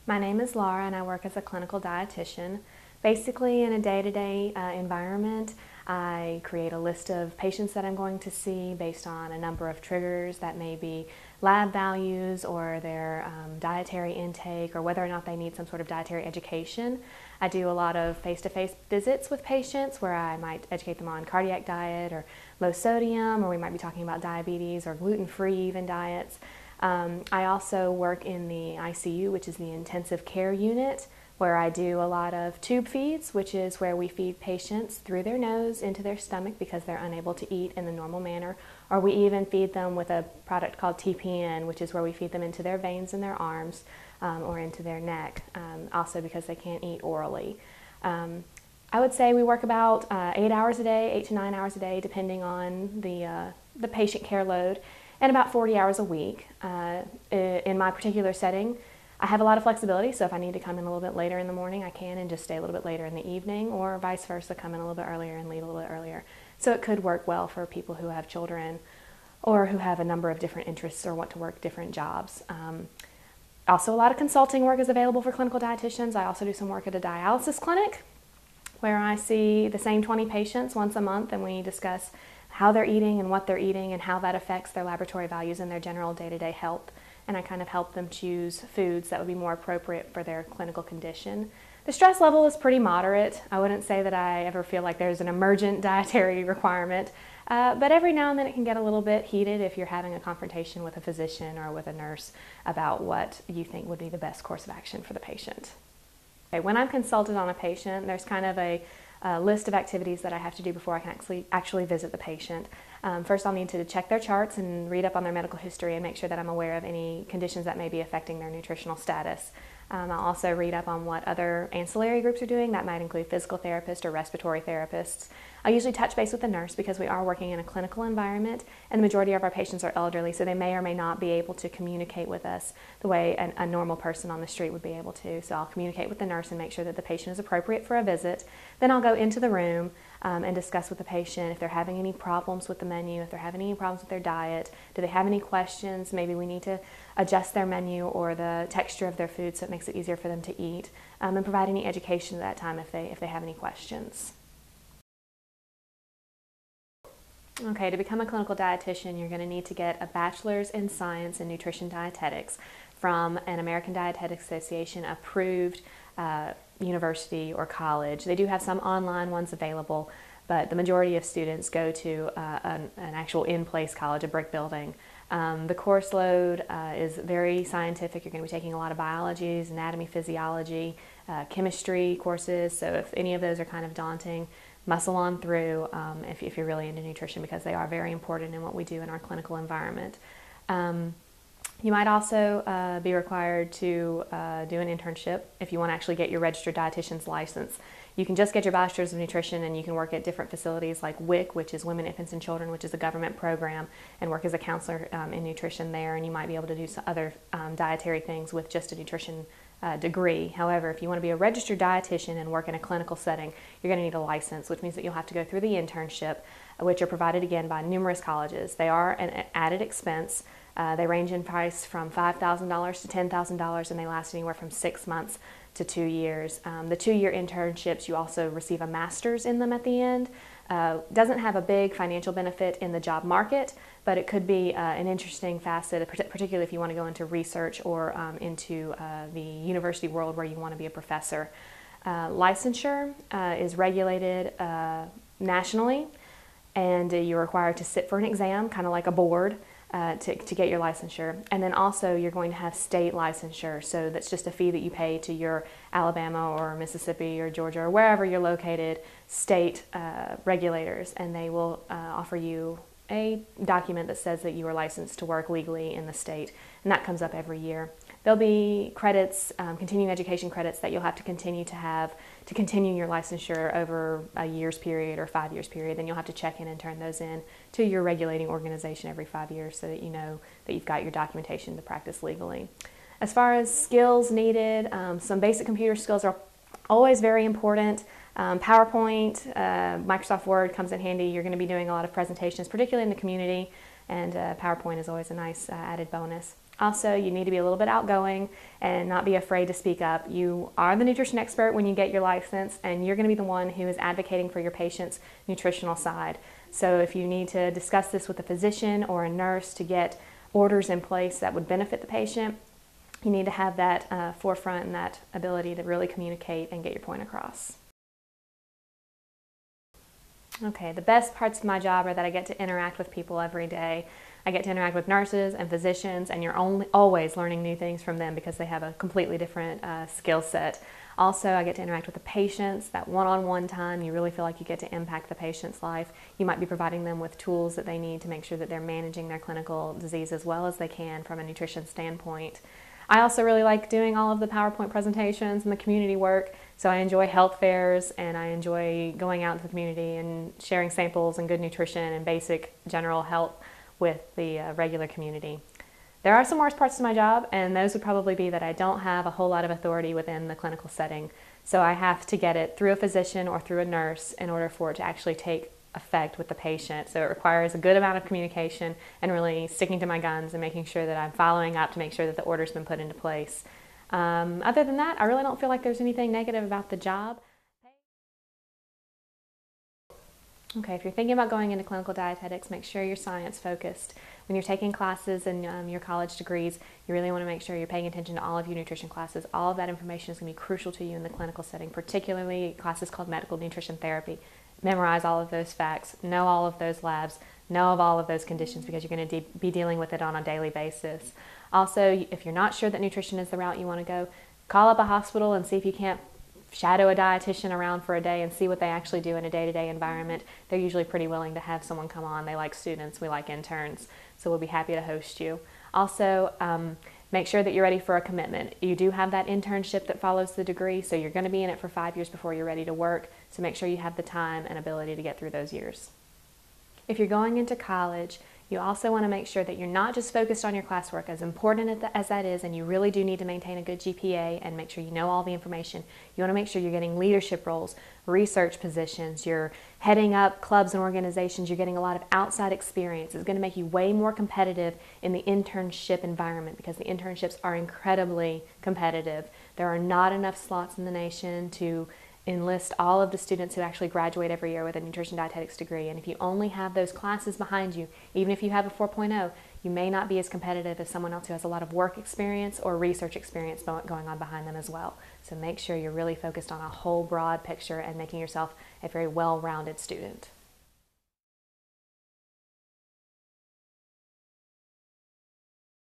My name is Laura and I work as a clinical dietitian. Basically, in a day-to-day environment, I create a list of patients that I'm going to see based on a number of triggers that may be lab values or their dietary intake or whether or not they need some sort of dietary education. I do a lot of face-to-face visits with patients where I might educate them on cardiac diet or low sodium, or we might be talking about diabetes or gluten-free even diets. I also work in the ICU, which is the intensive care unit, where I do a lot of tube feeds, which is where we feed patients through their nose into their stomach because they're unable to eat in the normal manner, or we even feed them with a product called TPN, which is where we feed them into their veins in their arms or into their neck, also because they can't eat orally. I would say we work about 8 hours a day, 8 to 9 hours a day, depending on the patient care load, and about 40 hours a week. In my particular setting, I have a lot of flexibility, so if I need to come in a little bit later in the morning, I can, and just stay a little bit later in the evening, or vice versa, come in a little bit earlier and leave a little bit earlier. So it could work well for people who have children or who have a number of different interests or want to work different jobs. Also, a lot of consulting work is available for clinical dietitians. I also do some work at a dialysis clinic where I see the same 20 patients once a month, and we discuss how they're eating and what they're eating and how that affects their laboratory values and their general day-to-day health. And I kind of help them choose foods that would be more appropriate for their clinical condition. The stress level is pretty moderate. I wouldn't say that I ever feel like there's an emergent dietary requirement, but every now and then it can get a little bit heated if you're having a confrontation with a physician or with a nurse about what you think would be the best course of action for the patient. Okay, when I'm consulted on a patient, there's kind of a list of activities that I have to do before I can actually visit the patient. First, I'll need to check their charts and read up on their medical history and make sure that I'm aware of any conditions that may be affecting their nutritional status. I'll also read up on what other ancillary groups are doing. That might include physical therapists or respiratory therapists. I usually touch base with the nurse because we are working in a clinical environment and the majority of our patients are elderly, so they may or may not be able to communicate with us the way a normal person on the street would be able to. So I'll communicate with the nurse and make sure that the patient is appropriate for a visit. Then I'll go into the room and discuss with the patient if they're having any problems with the menu, if they're having any problems with their diet, do they have any questions, maybe we need to adjust their menu or the texture of their food so it makes it easier for them to eat, and provide any education at that time if they have any questions. Okay, to become a clinical dietitian, you're going to need to get a bachelor's in science and nutrition dietetics from an American Dietetic Association approved university or college. They do have some online ones available, but the majority of students go to an actual in-place college, a brick building. The course load is very scientific. You're going to be taking a lot of biologies, anatomy, physiology, chemistry courses, so if any of those are kind of daunting, muscle on through if you're really into nutrition, because they are very important in what we do in our clinical environment. You might also be required to do an internship if you want to actually get your registered dietitian's license. You can just get your bachelor's of nutrition and you can work at different facilities like WIC, which is Women, Infants, and Children, which is a government program, and work as a counselor in nutrition there, and you might be able to do some other dietary things with just a nutrition degree. However, if you want to be a registered dietitian and work in a clinical setting, you're going to need a license, which means that you'll have to go through the internship, which are provided again by numerous colleges. They are an added expense. They range in price from $5,000 to $10,000, and they last anywhere from 6 months to 2 years. The 2-year internships, you also receive a master's in them at the end. Doesn't have a big financial benefit in the job market, but it could be an interesting facet, particularly if you want to go into research or into the university world where you want to be a professor. Licensure is regulated nationally, and you're required to sit for an exam, kind of like a board, to get your licensure. And then also you're going to have state licensure, so that's just a fee that you pay to your Alabama or Mississippi or Georgia or wherever you're located state regulators, and they will offer you a document that says that you are licensed to work legally in the state, and that comes up every year. There'll be credits, continuing education credits that you'll have to have to continue your licensure over a year's period or 5 years period. Then you'll have to check in and turn those in to your regulating organization every 5 years so that you know that you've got your documentation to practice legally. As far as skills needed, some basic computer skills are always very important. PowerPoint, Microsoft Word comes in handy. You're going to be doing a lot of presentations, particularly in the community, and PowerPoint is always a nice added bonus. Also, you need to be a little bit outgoing and not be afraid to speak up. You are the nutrition expert when you get your license, and you're going to be the one who is advocating for your patient's nutritional side. So if you need to discuss this with a physician or a nurse to get orders in place that would benefit the patient, you need to have that forefront and that ability to really communicate and get your point across. Okay, the best parts of my job are that I get to interact with people every day. I get to interact with nurses and physicians, and you're always learning new things from them because they have a completely different skill set. Also, I get to interact with the patients. That one-on-one time, you really feel like you get to impact the patient's life. You might be providing them with tools that they need to make sure that they're managing their clinical disease as well as they can from a nutrition standpoint. I also really like doing all of the PowerPoint presentations and the community work, so I enjoy health fairs and I enjoy going out into the community and sharing samples and good nutrition and basic general health with the regular community. There are some worst parts to my job, and those would probably be that I don't have a whole lot of authority within the clinical setting, so I have to get it through a physician or through a nurse in order for it to actually take effect with the patient. So it requires a good amount of communication and really sticking to my guns and making sure that I'm following up to make sure that the order's been put into place. Other than that, I really don't feel like there's anything negative about the job. Okay, if you're thinking about going into clinical dietetics, make sure you're science focused. When you're taking classes in your college degrees, you really want to make sure you're paying attention to all of your nutrition classes. All of that information is going to be crucial to you in the clinical setting, particularly classes called medical nutrition therapy. Memorize all of those facts, know all of those labs, know of all of those conditions because you're going to be dealing with it on a daily basis. Also, if you're not sure that nutrition is the route you want to go, call up a hospital and see if you can't shadow a dietitian around for a day and see what they actually do in a day-to-day environment. They're usually pretty willing to have someone come on. They like students, we like interns, so we'll be happy to host you. Also, make sure that you're ready for a commitment. You do have that internship that follows the degree, so you're going to be in it for 5 years before you're ready to work, so make sure you have the time and ability to get through those years. If you're going into college, you also want to make sure that you're not just focused on your classwork, as important as that is, and you really do need to maintain a good GPA and make sure you know all the information. You want to make sure you're getting leadership roles, research positions, you're heading up clubs and organizations, you're getting a lot of outside experience. It's going to make you way more competitive in the internship environment because the internships are incredibly competitive. There are not enough slots in the nation to enlist all of the students who actually graduate every year with a nutrition dietetics degree, and if you only have those classes behind you, even if you have a 4.0, you may not be as competitive as someone else who has a lot of work experience or research experience going on behind them as well. So make sure you're really focused on a whole broad picture and making yourself a very well-rounded student.